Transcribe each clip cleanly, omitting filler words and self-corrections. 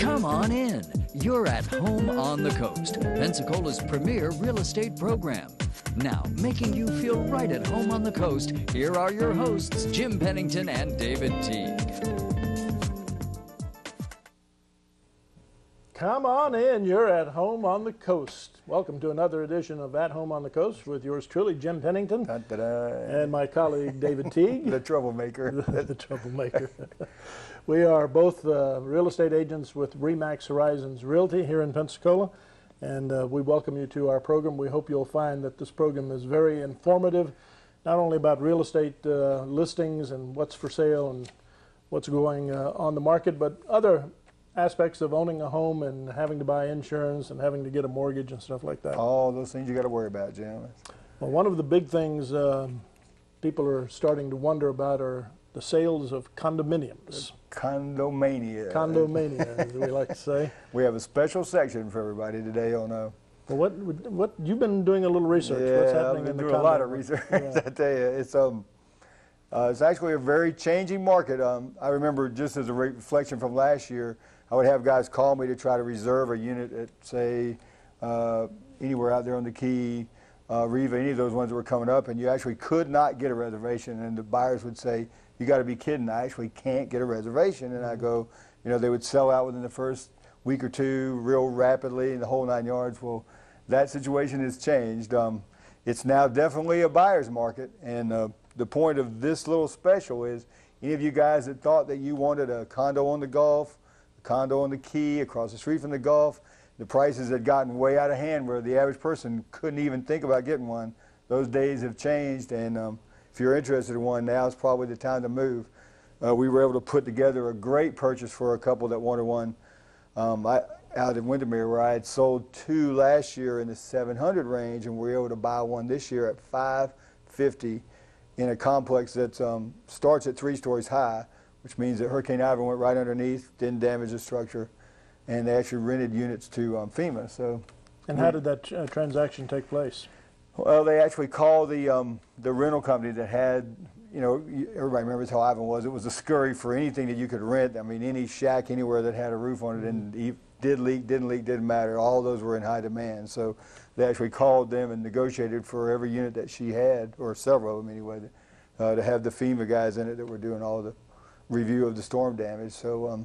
Come on in. You're at home on the coast, Pensacola's premier real estate program. Now, making you feel right at home on the coast, here are your hosts, Jim Pennington and David Teague. Come on in. You're at home on the coast. Welcome to another edition of At Home on the Coast with yours truly, Jim Pennington, and my colleague, David Teague. The troublemaker. The troublemaker. We are both real estate agents with RE/MAX Horizons Realty here in Pensacola, and we welcome you to our program. We hope you'll find that this program is very informative, not only about real estate listings and what's for sale and what's going on the market, but other aspects of owning a home and having to buy insurance and having to get a mortgage and stuff like that. All those things you got to worry about, Jim. Well, one of the big things people are starting to wonder about are the sales of condominiums. Condomania. Condomania, as we like to say. We have a special section for everybody today on well, what you've been doing a little research. Yeah, what's happening I've in been the doing a lot of condo research. Yeah. I tell you, it's actually a very changing market. I remember, just as a reflection from last year, I would have guys call me to try to reserve a unit at, say, anywhere out there on the Key, Riva, any of those ones that were coming up, and you actually could not get a reservation, and the buyers would say, "You got to be kidding, I actually can't get a reservation." And I go, you know, they would sell out within the first week or two real rapidly, and the whole 9 yards. Well, that situation has changed. It's now definitely a buyer's market, and the point of this little special is any of you guys that thought that you wanted a condo on the Gulf, a condo on the Key, across the street from the Gulf, the prices had gotten way out of hand where the average person couldn't even think about getting one. Those days have changed, and if you're interested in one, now is probably the time to move. We were able to put together a great purchase for a couple that wanted one out in Windermere, where I had sold two last year in the 700 range, and we were able to buy one this year at $550 in a complex that starts at 3 stories high, which means that Hurricane Ivan went right underneath, didn't damage the structure, and they actually rented units to FEMA. So, And how did that transaction take place? Well, they actually called the rental company that had, you know, everybody remembers how Ivan was. It was a scurry for anything that you could rent. I mean, any shack anywhere that had a roof on it, and it did leak, didn't leak, didn't matter. All those were in high demand. So they actually called them and negotiated for every unit that she had, or several of them anyway, to have the FEMA guys in it that were doing all the review of the storm damage. So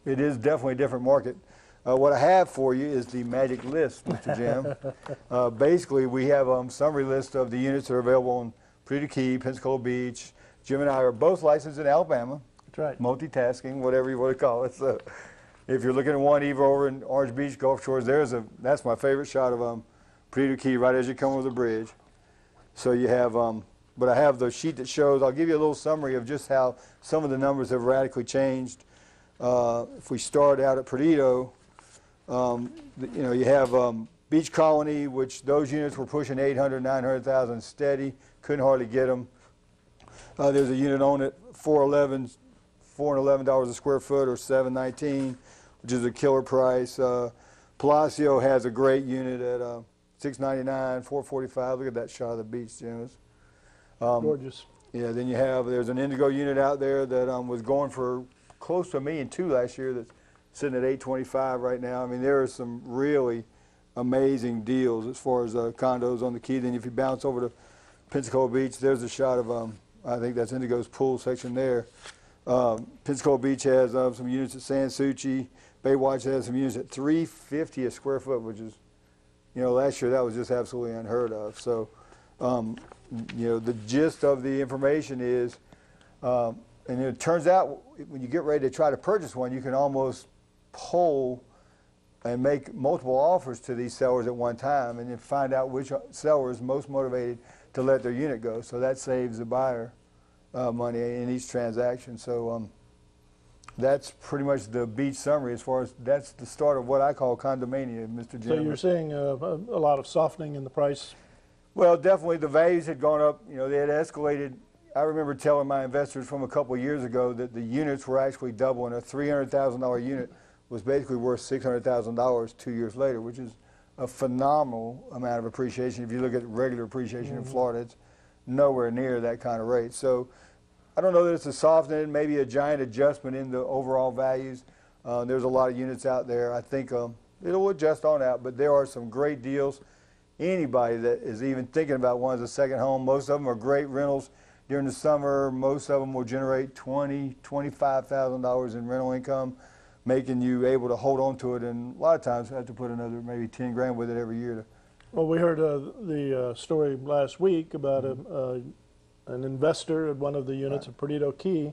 it is definitely a different market. What I have for you is the magic list, Mr. Jim. Basically, we have a summary list of the units that are available on Perdido Key, Pensacola Beach. Jim and I are both licensed in Alabama. That's right. Multitasking, whatever you want to call it. So, if you're looking at one either over in Orange Beach, Gulf Shores, that's my favorite shot of Perdido Key right as you come over the bridge. So you have, but I have the sheet that shows. I'll give you a little summary of just how some of the numbers have radically changed. If we start out at Perdido, you know, you have Beach Colony, which those units were pushing 800, 900,000 steady. Couldn't hardly get them. There's a unit on it, $411 a square foot, or $719, which is a killer price. Palacio has a great unit at $699, $445. Look at that shot of the beach, Jim. Gorgeous. Yeah. Then there's an Indigo unit out there that was going for close to $1.2 million last year. That's sitting at $825 right now. I mean, there are some really amazing deals as far as condos on the Key. Then if you bounce over to Pensacola Beach, there's a shot of, I think that's Indigo's pool section there. Pensacola Beach has some units at San Souci. Baywatch has some units at $350 a square foot, which is, you know, last year that was just absolutely unheard of. So, you know, the gist of the information is, and it turns out when you get ready to try to purchase one, you can almost poll and make multiple offers to these sellers at one time, and then find out which seller is most motivated to let their unit go. So that saves the buyer money in each transaction. So that's pretty much the beach summary as far as that's the start of what I call condomania, Mr. Jim. So you're seeing a lot of softening in the price? Well, definitely the values had gone up. You know, they had escalated. I remember telling my investors from a couple of years ago that the units were actually doubling. A $300,000 unit was basically worth $600,000 2 years later, which is a phenomenal amount of appreciation. If you look at regular appreciation in Florida, it's nowhere near that kind of rate. So I don't know that it's a softening, maybe a giant adjustment in the overall values. There's a lot of units out there. I think it'll adjust on out, but there are some great deals. Anybody that is even thinking about one as a second home, most of them are great rentals during the summer. Most of them will generate $20,000, $25,000 in rental income, making you able to hold on to it, and a lot of times have to put another maybe 10 grand with it every year. Well, we heard the story last week about an investor at one of the units of Perdido Key,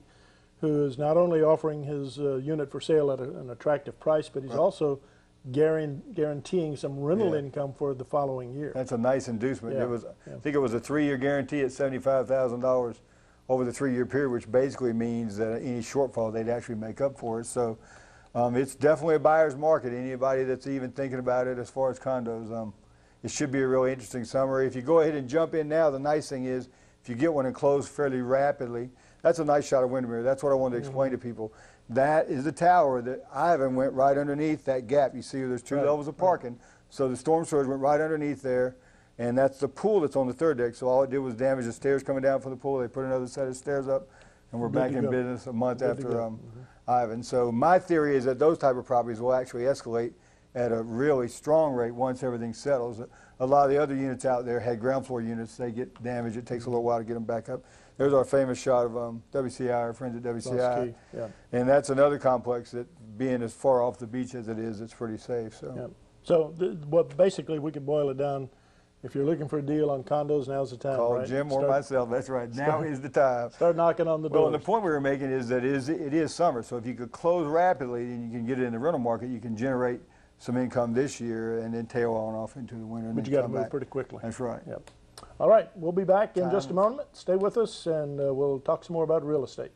who is not only offering his unit for sale at an attractive price, but he's also guaranteeing some rental income for the following year. That's a nice inducement. Yeah. It was, I think it was a 3-year guarantee at $75,000 over the 3-year period, which basically means that any shortfall they'd actually make up for it. So it's definitely a buyer's market. Anybody that's even thinking about it as far as condos, it should be a really interesting summer. If you go ahead and jump in now, the nice thing is if you get one and close fairly rapidly, that's a nice shot of Windermere. That's what I wanted to explain to people. That is the tower that Ivan went right underneath that gap. You see there's 2 levels of parking. So the storm surge went right underneath there, and that's the pool that's on the 3rd deck. So all it did was damage the stairs coming down from the pool. They put another set of stairs up, and we're back in business a month after Ivan. So my theory is that those type of properties will actually escalate at a really strong rate once everything settles. A lot of the other units out there had ground floor units. They get damaged. It takes a little while to get them back up. There's our famous shot of WCI, our friends at WCI. And that's another complex that, being as far off the beach as it is, it's pretty safe. So, so what basically we can boil it down. If you're looking for a deal on condos, now's the time. Call right? Jim or myself. That's right. Now is the time. Start knocking on the door. Well, and the point we were making is that it is summer. So if you could close rapidly and you can get it in the rental market, you can generate some income this year and then tail on off into the winter. But you got to move pretty quickly. That's right. Yep. All right, we'll be back in just a moment. Stay with us, and we'll talk some more about real estate.